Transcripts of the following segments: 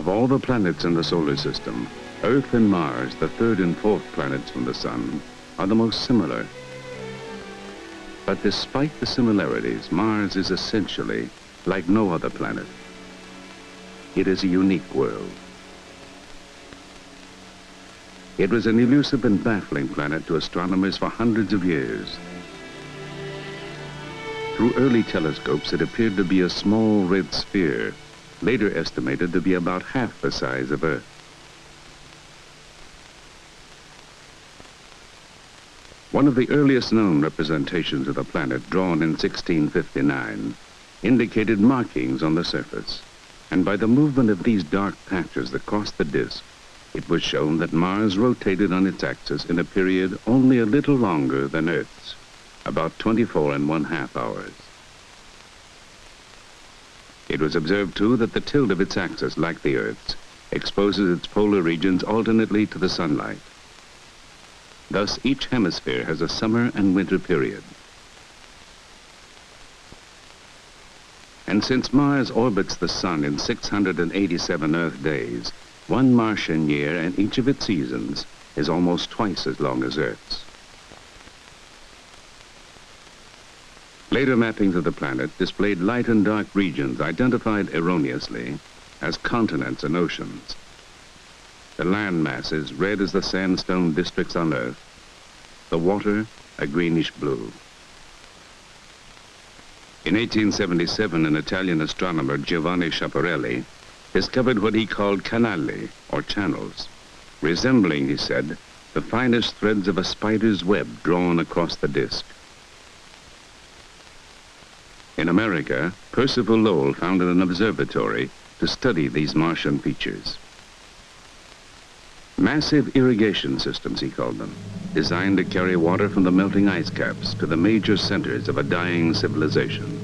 Of all the planets in the solar system, Earth and Mars, the third and fourth planets from the Sun, are the most similar. But despite the similarities, Mars is essentially like no other planet. It is a unique world. It was an elusive and baffling planet to astronomers for hundreds of years. Through early telescopes, it appeared to be a small red sphere, later estimated to be about half the size of Earth. One of the earliest known representations of the planet, drawn in 1659, indicated markings on the surface, and by the movement of these dark patches across the disk, it was shown that Mars rotated on its axis in a period only a little longer than Earth's, about 24½ hours. It was observed, too, that the tilt of its axis, like the Earth's, exposes its polar regions alternately to the sunlight. Thus, each hemisphere has a summer and winter period. And since Mars orbits the Sun in 687 Earth days, one Martian year in each of its seasons is almost twice as long as Earth's. Later mappings of the planet displayed light and dark regions identified erroneously as continents and oceans. The land masses red as the sandstone districts on Earth, the water a greenish blue. In 1877, an Italian astronomer, Giovanni Schiaparelli, discovered what he called canali, or channels, resembling, he said, the finest threads of a spider's web drawn across the disk. In America, Percival Lowell founded an observatory to study these Martian features. Massive irrigation systems, he called them, designed to carry water from the melting ice caps to the major centers of a dying civilization.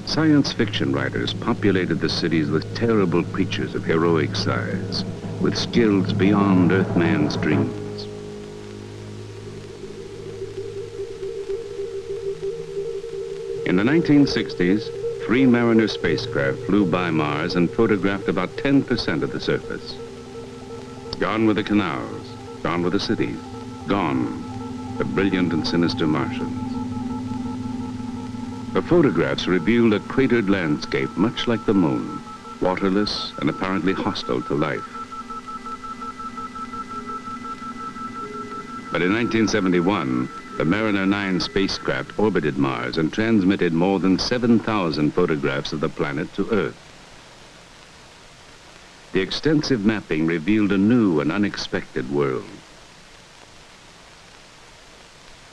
Science fiction writers populated the cities with terrible creatures of heroic size, with skills beyond Earthman's dreams. In the 1960s, 3 Mariner spacecraft flew by Mars and photographed about 10% of the surface. Gone were the canals, gone were the cities, gone the brilliant and sinister Martians. The photographs revealed a cratered landscape much like the moon, waterless and apparently hostile to life. But in 1971, the Mariner 9 spacecraft orbited Mars and transmitted more than 7,000 photographs of the planet to Earth. The extensive mapping revealed a new and unexpected world.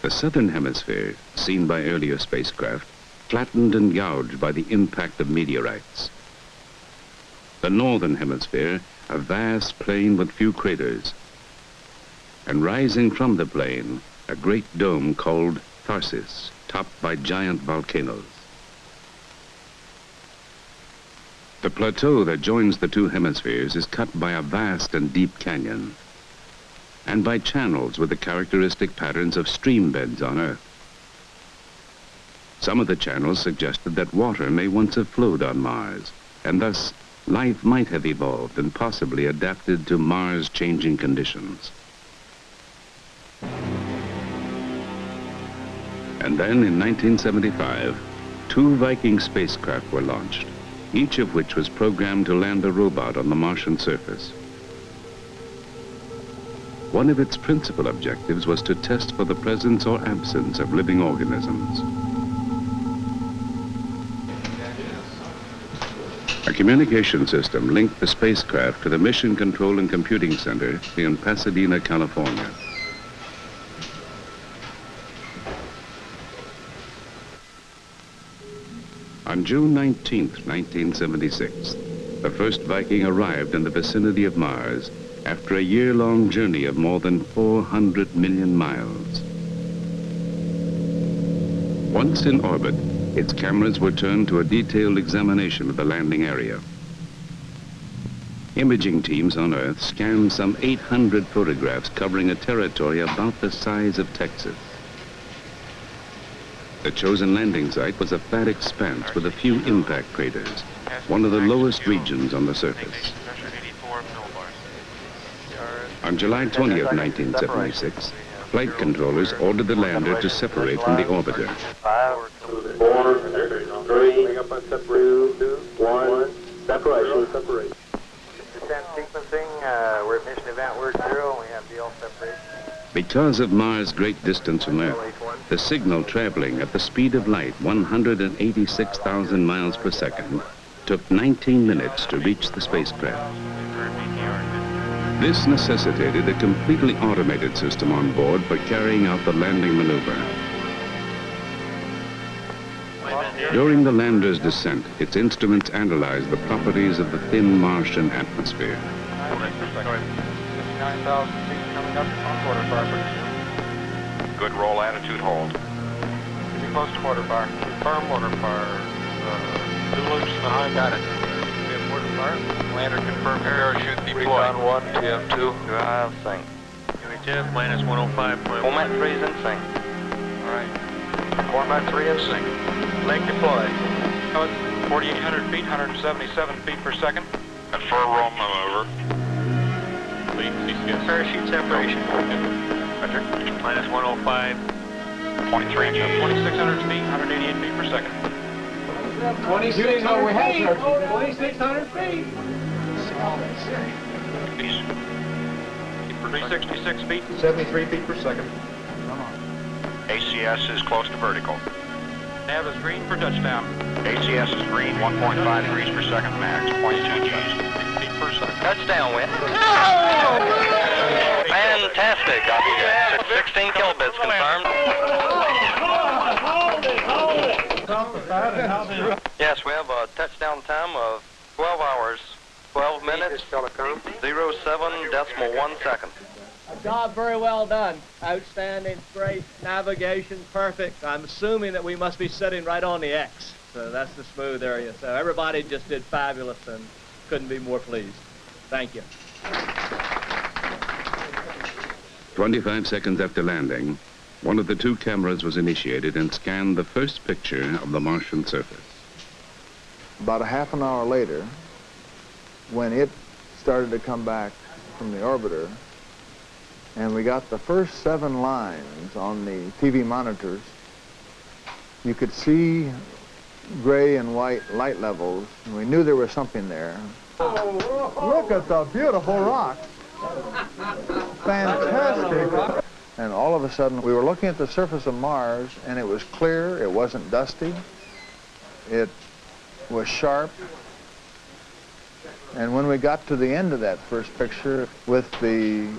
The southern hemisphere, seen by earlier spacecraft, flattened and gouged by the impact of meteorites. The northern hemisphere, a vast plain with few craters, and rising from the plain, a great dome called Tharsis, topped by giant volcanoes. The plateau that joins the two hemispheres is cut by a vast and deep canyon, and by channels with the characteristic patterns of stream beds on Earth. Some of the channels suggested that water may once have flowed on Mars, and thus life might have evolved and possibly adapted to Mars' changing conditions. And then in 1975, 2 Viking spacecraft were launched, each of which was programmed to land a robot on the Martian surface. One of its principal objectives was to test for the presence or absence of living organisms. A communication system linked the spacecraft to the Mission Control and Computing Center in Pasadena, California. On June 19, 1976, the first Viking arrived in the vicinity of Mars after a year-long journey of more than 400 million miles. Once in orbit, its cameras were turned to a detailed examination of the landing area. Imaging teams on Earth scanned some 800 photographs covering a territory about the size of Texas. The chosen landing site was a flat expanse with a few impact craters, one of the lowest regions on the surface. On July 20th, 1976, flight controllers ordered the lander to separate from the orbiter. 5, 4, 3, 2, 1, separation. Descent sequencing, we're at mission event word 0, we have DL separation. Because of Mars' great distance from Earth, the signal traveling at the speed of light, 186,000 miles per second, took 19 minutes to reach the spacecraft. This necessitated a completely automated system on board for carrying out the landing maneuver. During the lander's descent, its instruments analyzed the properties of the thin Martian atmosphere. 9,000 feet coming up on quarter bar. Good roll attitude hold. Pretty close to quarter bar. Firm quarter bar. 2 loops behind. Got it. We have quarter bar. Lander confirmed parachute deployed. Recon 1, TM2. Drive sync. UHF minus 105. Format 3 is in sync. Alright. Format 3 in sync. Link deployed. 4,800 feet, 177 feet per second. Confirm roll maneuver. Parachute separation. Roger. Minus 105. 0.3. 2,600 feet, 188 feet per second. 2,600 feet. 366 feet. 73 feet per second. ACS is close to vertical. Nav is green for touchdown. ACS is green, 1.5 degrees per second max, 0.2 Gs. Feet per second. Touchdown, Win. Fantastic. 16 kilobits confirmed. Yes, we have a touchdown time of 12 hours, 12 minutes, 07.1 seconds. Job very well done. Outstanding, great, navigation, perfect. I'm assuming that we must be sitting right on the X. So that's the smooth area. So everybody just did fabulous and couldn't be more pleased. Thank you. 25 seconds after landing, one of the 2 cameras was initiated and scanned the first picture of the Martian surface. About a half an hour later, when it started to come back from the orbiter, and we got the first 7 lines on the TV monitors, you could see gray and white light levels, and we knew there was something there. Look at the beautiful rocks. Fantastic. And all of a sudden, we were looking at the surface of Mars, and it was clear, it wasn't dusty, it was sharp. And when we got to the end of that first picture, with the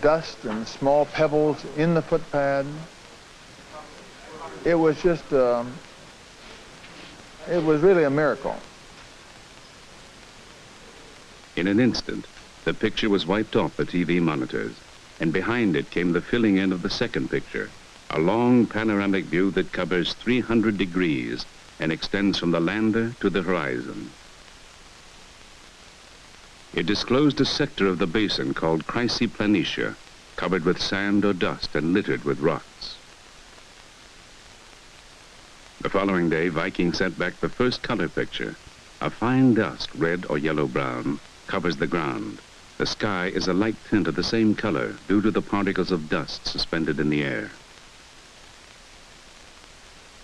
dust and small pebbles in the footpad, it was just, it was really a miracle. In an instant, the picture was wiped off the TV monitors, and behind it came the filling in of the second picture, a long panoramic view that covers 300 degrees and extends from the lander to the horizon. It disclosed a sector of the basin called Planitia, covered with sand or dust and littered with rocks. The following day, Viking sent back the first color picture. A fine dust, red or yellow-brown, covers the ground. The sky is a light tint of the same color due to the particles of dust suspended in the air.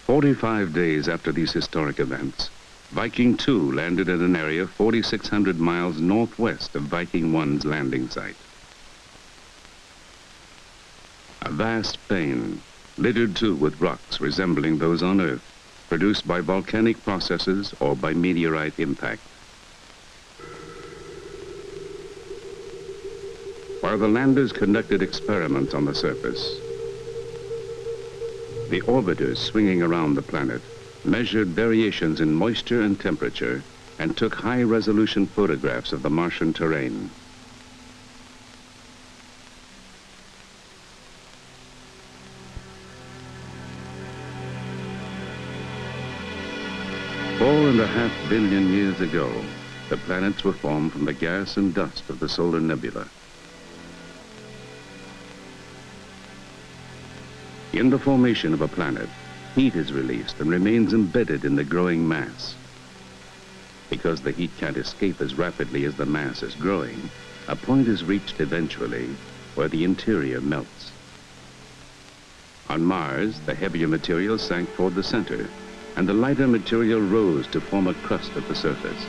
45 days after these historic events, Viking 2 landed at an area 4,600 miles northwest of Viking 1's landing site. A vast plain, littered too with rocks resembling those on Earth, produced by volcanic processes or by meteorite impact. While the landers conducted experiments on the surface, the orbiters swinging around the planet measured variations in moisture and temperature and took high-resolution photographs of the Martian terrain. Four and a half billion years ago, the planets were formed from the gas and dust of the solar nebula. In the formation of a planet, heat is released and remains embedded in the growing mass. Because the heat can't escape as rapidly as the mass is growing, a point is reached eventually where the interior melts. On Mars, the heavier material sank toward the center, and the lighter material rose to form a crust at the surface.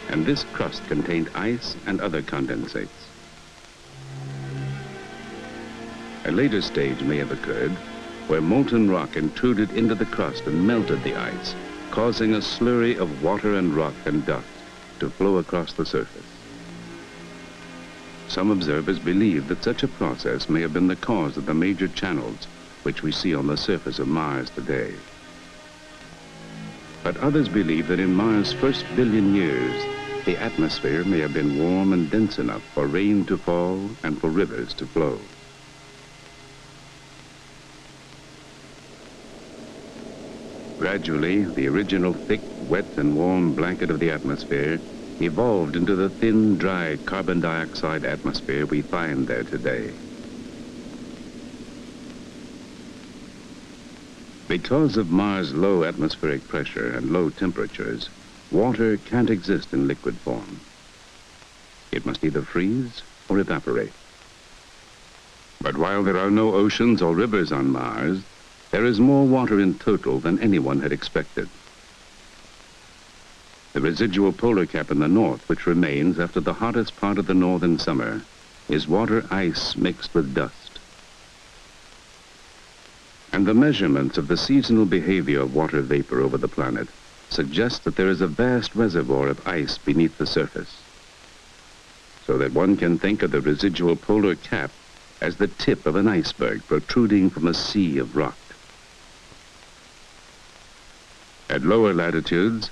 And this crust contained ice and other condensates. A later stage may have occurred where molten rock intruded into the crust and melted the ice, causing a slurry of water and rock and dust to flow across the surface. Some observers believe that such a process may have been the cause of the major channels which we see on the surface of Mars today. But others believe that in Mars' first billion years, the atmosphere may have been warm and dense enough for rain to fall and for rivers to flow. Gradually, the original thick, wet, and warm blanket of the atmosphere evolved into the thin, dry carbon dioxide atmosphere we find there today. Because of Mars' low atmospheric pressure and low temperatures, water can't exist in liquid form. It must either freeze or evaporate. But while there are no oceans or rivers on Mars, there is more water in total than anyone had expected. The residual polar cap in the north, which remains after the hottest part of the northern summer, is water ice mixed with dust. And the measurements of the seasonal behavior of water vapor over the planet suggest that there is a vast reservoir of ice beneath the surface, so that one can think of the residual polar cap as the tip of an iceberg protruding from a sea of rock. At lower latitudes,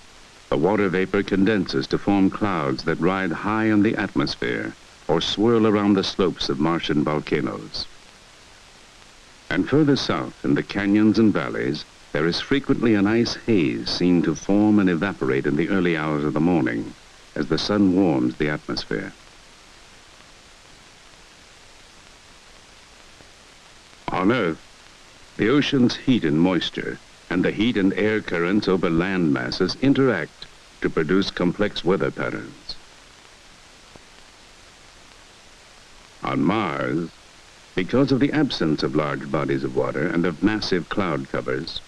the water vapor condenses to form clouds that ride high in the atmosphere or swirl around the slopes of Martian volcanoes. And further south, in the canyons and valleys, there is frequently an ice haze seen to form and evaporate in the early hours of the morning as the sun warms the atmosphere. On Earth, the ocean's heat and moisture and the heat and air currents over land masses interact to produce complex weather patterns. On Mars, because of the absence of large bodies of water and of massive cloud covers,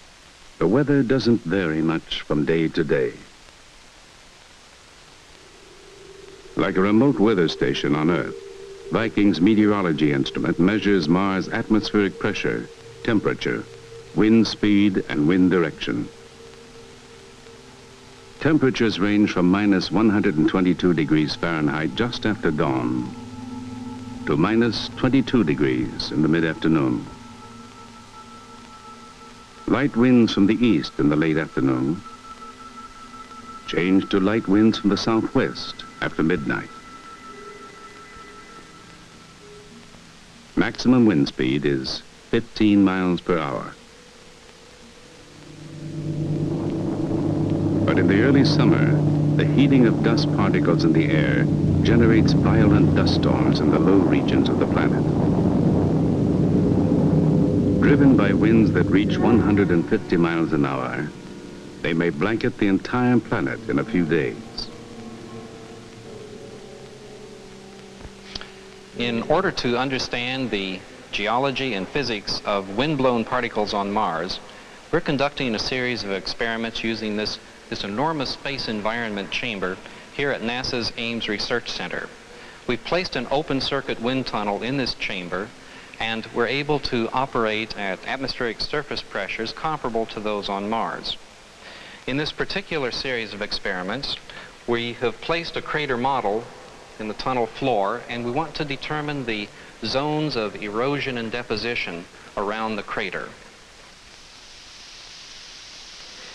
the weather doesn't vary much from day to day. Like a remote weather station on Earth, Viking's meteorology instrument measures Mars' atmospheric pressure, temperature, wind speed, and wind direction. Temperatures range from minus 122 degrees Fahrenheit just after dawn to minus 22 degrees in the mid-afternoon. Light winds from the east in the late afternoon change to light winds from the southwest after midnight. Maximum wind speed is 15 miles per hour. But in the early summer, the heating of dust particles in the air generates violent dust storms in the low regions of the planet. Driven by winds that reach 150 miles an hour, they may blanket the entire planet in a few days. In order to understand the geology and physics of wind-blown particles on Mars, we're conducting a series of experiments using this enormous space environment chamber here at NASA's Ames Research Center. We've placed an open circuit wind tunnel in this chamber, and we're able to operate at atmospheric surface pressures comparable to those on Mars. In this particular series of experiments, we have placed a crater model in the tunnel floor, and we want to determine the zones of erosion and deposition around the crater.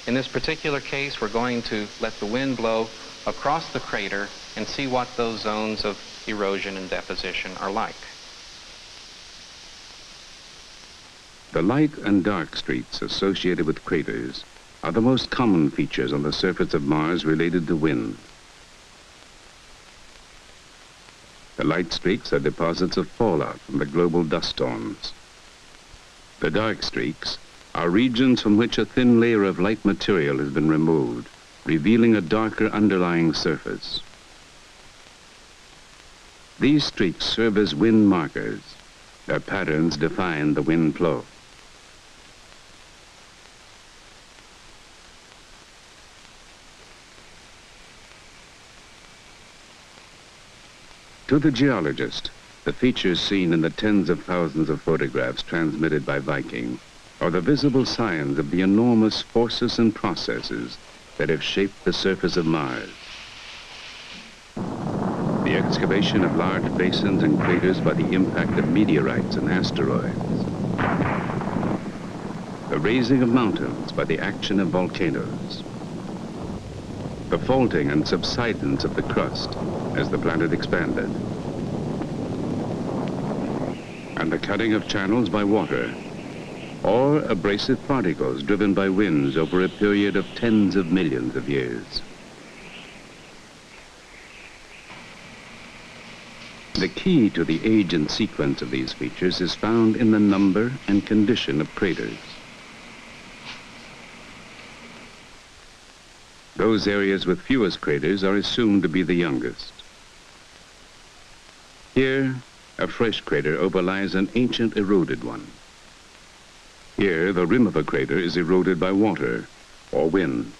In this particular case, we're going to let the wind blow across the crater and see what those zones of erosion and deposition are like. The light and dark streaks associated with craters are the most common features on the surface of Mars related to wind. The light streaks are deposits of fallout from the global dust storms. The dark streaks are regions from which a thin layer of light material has been removed, revealing a darker underlying surface. These streaks serve as wind markers. Their patterns define the wind flow. To the geologist, the features seen in the tens of thousands of photographs transmitted by Viking are the visible signs of the enormous forces and processes that have shaped the surface of Mars. The excavation of large basins and craters by the impact of meteorites and asteroids. The raising of mountains by the action of volcanoes. The faulting and subsidence of the crust as the planet expanded. And the cutting of channels by water, or abrasive particles driven by winds over a period of tens of millions of years. The key to the age and sequence of these features is found in the number and condition of craters. Those areas with fewest craters are assumed to be the youngest. Here, a fresh crater overlies an ancient eroded one. Here, the rim of a crater is eroded by water or wind.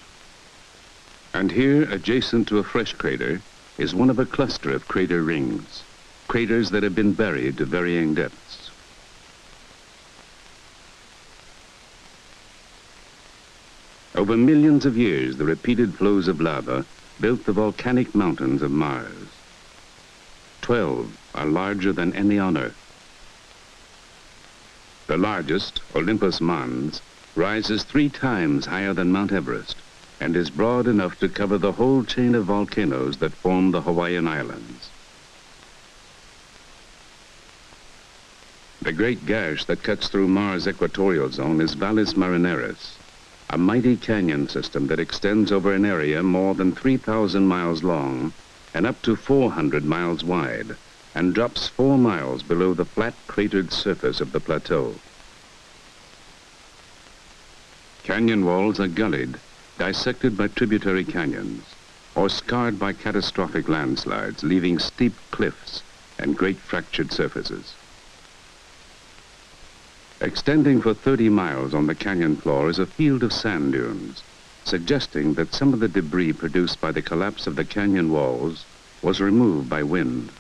And here, adjacent to a fresh crater, is one of a cluster of crater rings, craters that have been buried to varying depths. Over millions of years, the repeated flows of lava built the volcanic mountains of Mars. 12 are larger than any on Earth. The largest, Olympus Mons, rises 3 times higher than Mount Everest and is broad enough to cover the whole chain of volcanoes that form the Hawaiian Islands. The great gash that cuts through Mars' equatorial zone is Valles Marineris, a mighty canyon system that extends over an area more than 3,000 miles long and up to 400 miles wide, and drops 4 miles below the flat cratered surface of the plateau. Canyon walls are gullied, dissected by tributary canyons, or scarred by catastrophic landslides, leaving steep cliffs and great fractured surfaces. Extending for 30 miles on the canyon floor is a field of sand dunes, suggesting that some of the debris produced by the collapse of the canyon walls was removed by wind.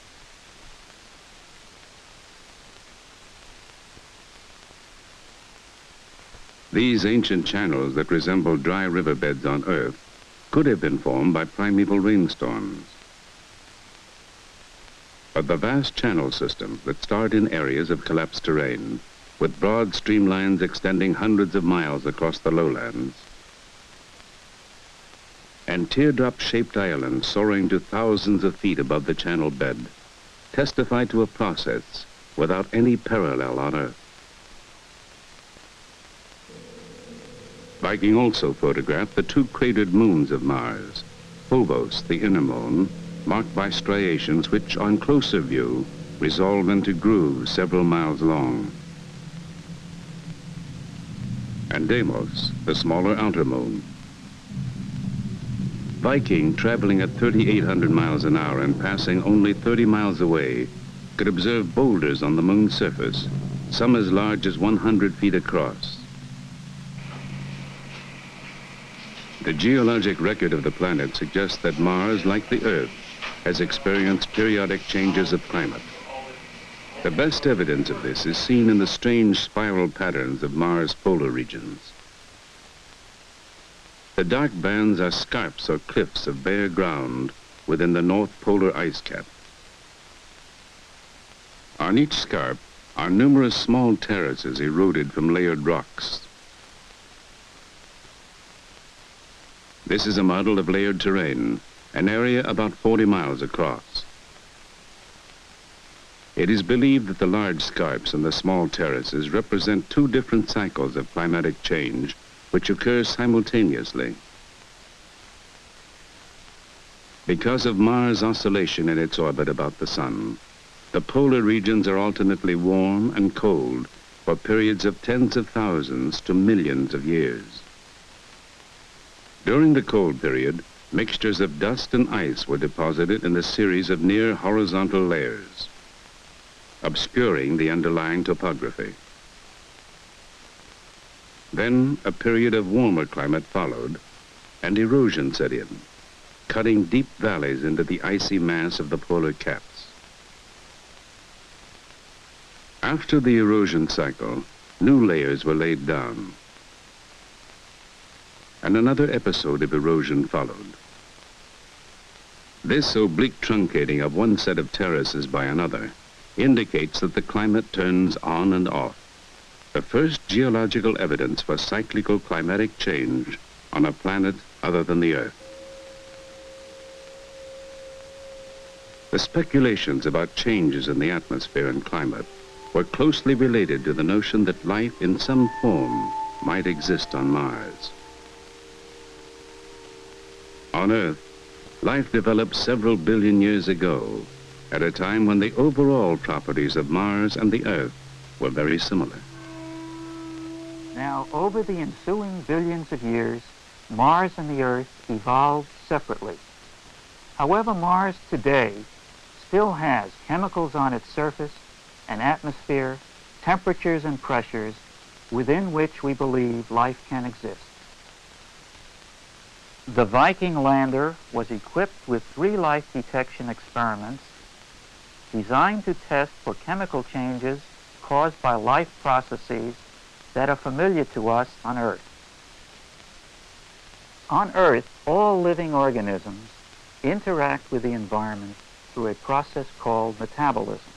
These ancient channels that resemble dry riverbeds on Earth could have been formed by primeval rainstorms. But the vast channel systems that start in areas of collapsed terrain, with broad streamlines extending hundreds of miles across the lowlands, and teardrop-shaped islands soaring to thousands of feet above the channel bed, testify to a process without any parallel on Earth. Viking also photographed the 2 cratered moons of Mars, Phobos, the inner moon, marked by striations which, on closer view, resolve into grooves several miles long, and Deimos, the smaller outer moon. Viking, traveling at 3,800 miles an hour and passing only 30 miles away, could observe boulders on the moon's surface, some as large as 100 feet across. The geologic record of the planet suggests that Mars, like the Earth, has experienced periodic changes of climate. The best evidence of this is seen in the strange spiral patterns of Mars' polar regions. The dark bands are scarps or cliffs of bare ground within the North Polar ice cap. On each scarp are numerous small terraces eroded from layered rocks. This is a model of layered terrain, an area about 40 miles across. It is believed that the large scarps and the small terraces represent 2 different cycles of climatic change which occur simultaneously. Because of Mars' oscillation in its orbit about the sun, the polar regions are alternately warm and cold, for periods of tens of thousands to millions of years. During the cold period, mixtures of dust and ice were deposited in a series of near horizontal layers, obscuring the underlying topography. Then a period of warmer climate followed, and erosion set in, cutting deep valleys into the icy mass of the polar caps. After the erosion cycle, new layers were laid down, and another episode of erosion followed. This oblique truncating of one set of terraces by another indicates that the climate turns on and off, the first geological evidence for cyclical climatic change on a planet other than the Earth. The speculations about changes in the atmosphere and climate were closely related to the notion that life in some form might exist on Mars. On Earth, life developed several billion years ago, at a time when the overall properties of Mars and the Earth were very similar. Now, over the ensuing billions of years, Mars and the Earth evolved separately. However, Mars today still has chemicals on its surface, an atmosphere, temperatures and pressures within which we believe life can exist. The Viking lander was equipped with 3 life detection experiments designed to test for chemical changes caused by life processes that are familiar to us on Earth. On Earth, all living organisms interact with the environment through a process called metabolism.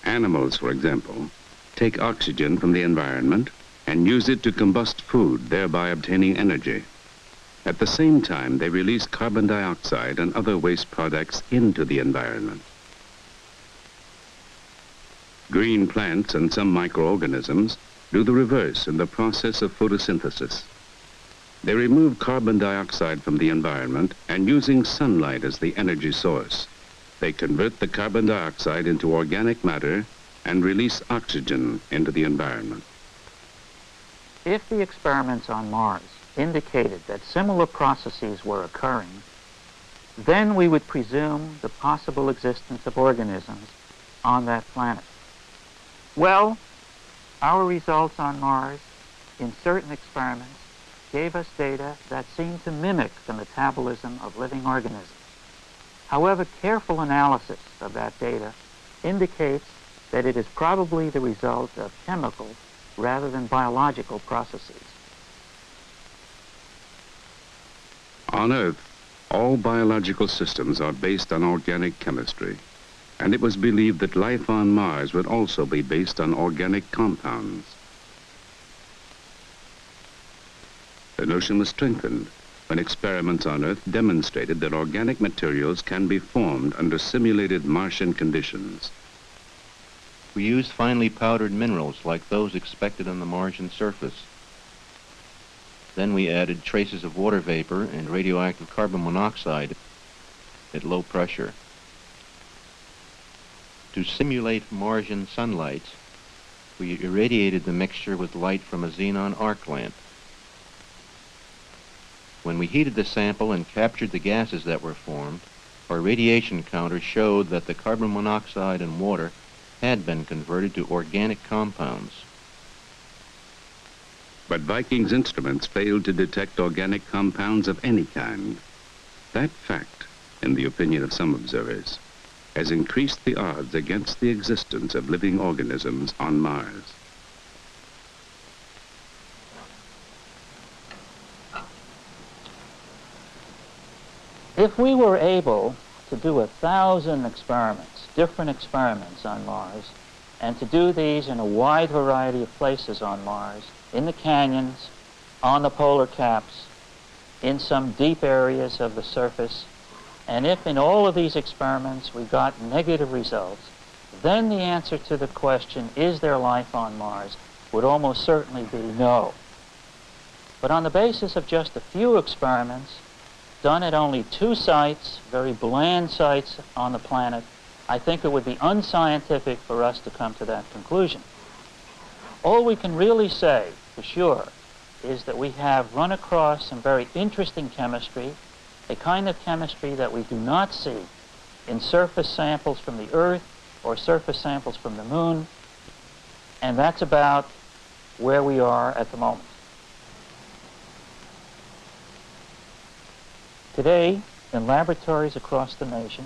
Animals, for example, take oxygen from the environment and use it to combust food, thereby obtaining energy. At the same time, they release carbon dioxide and other waste products into the environment. Green plants and some microorganisms do the reverse in the process of photosynthesis. They remove carbon dioxide from the environment, and using sunlight as the energy source, they convert the carbon dioxide into organic matter and release oxygen into the environment. If the experiments on Mars indicated that similar processes were occurring, then we would presume the possible existence of organisms on that planet. Well, our results on Mars in certain experiments gave us data that seemed to mimic the metabolism of living organisms. However, careful analysis of that data indicates that it is probably the result of chemical rather than biological processes. On Earth, all biological systems are based on organic chemistry, and it was believed that life on Mars would also be based on organic compounds. The notion was strengthened when experiments on Earth demonstrated that organic materials can be formed under simulated Martian conditions. We used finely powdered minerals like those expected on the Martian surface. Then we added traces of water vapor and radioactive carbon monoxide at low pressure. To simulate Martian sunlight, we irradiated the mixture with light from a xenon arc lamp. When we heated the sample and captured the gases that were formed, our radiation counter showed that the carbon monoxide and water had been converted to organic compounds. But Viking's instruments failed to detect organic compounds of any kind. That fact, in the opinion of some observers, has increased the odds against the existence of living organisms on Mars. If we were able to do 1,000 experiments, different experiments on Mars, and to do these in a wide variety of places on Mars, in the canyons, on the polar caps, in some deep areas of the surface, and if in all of these experiments we got negative results, then the answer to the question, is there life on Mars, would almost certainly be no. But on the basis of just a few experiments, done at only 2 sites, very bland sites on the planet, I think it would be unscientific for us to come to that conclusion. All we can really say for sure is that we have run across some very interesting chemistry, a kind of chemistry that we do not see in surface samples from the Earth or surface samples from the Moon, and that's about where we are at the moment. Today, in laboratories across the nation,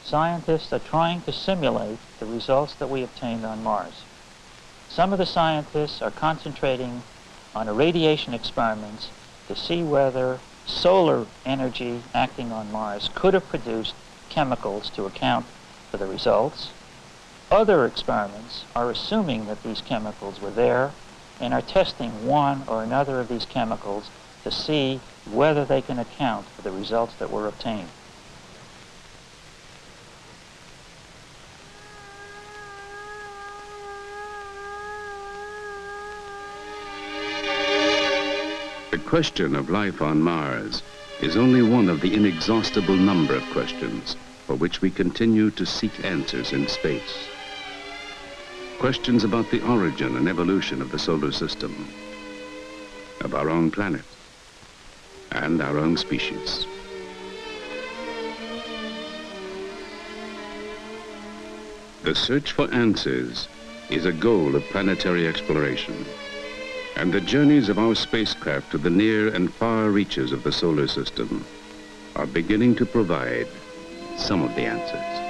scientists are trying to simulate the results that we obtained on Mars. Some of the scientists are concentrating on irradiation experiments to see whether solar energy acting on Mars could have produced chemicals to account for the results. Other experiments are assuming that these chemicals were there and are testing one or another of these chemicals to see whether they can account for the results that were obtained. The question of life on Mars is only one of the inexhaustible number of questions for which we continue to seek answers in space. Questions about the origin and evolution of the solar system, of our own planet, and our own species. The search for answers is a goal of planetary exploration, and the journeys of our spacecraft to the near and far reaches of the solar system are beginning to provide some of the answers.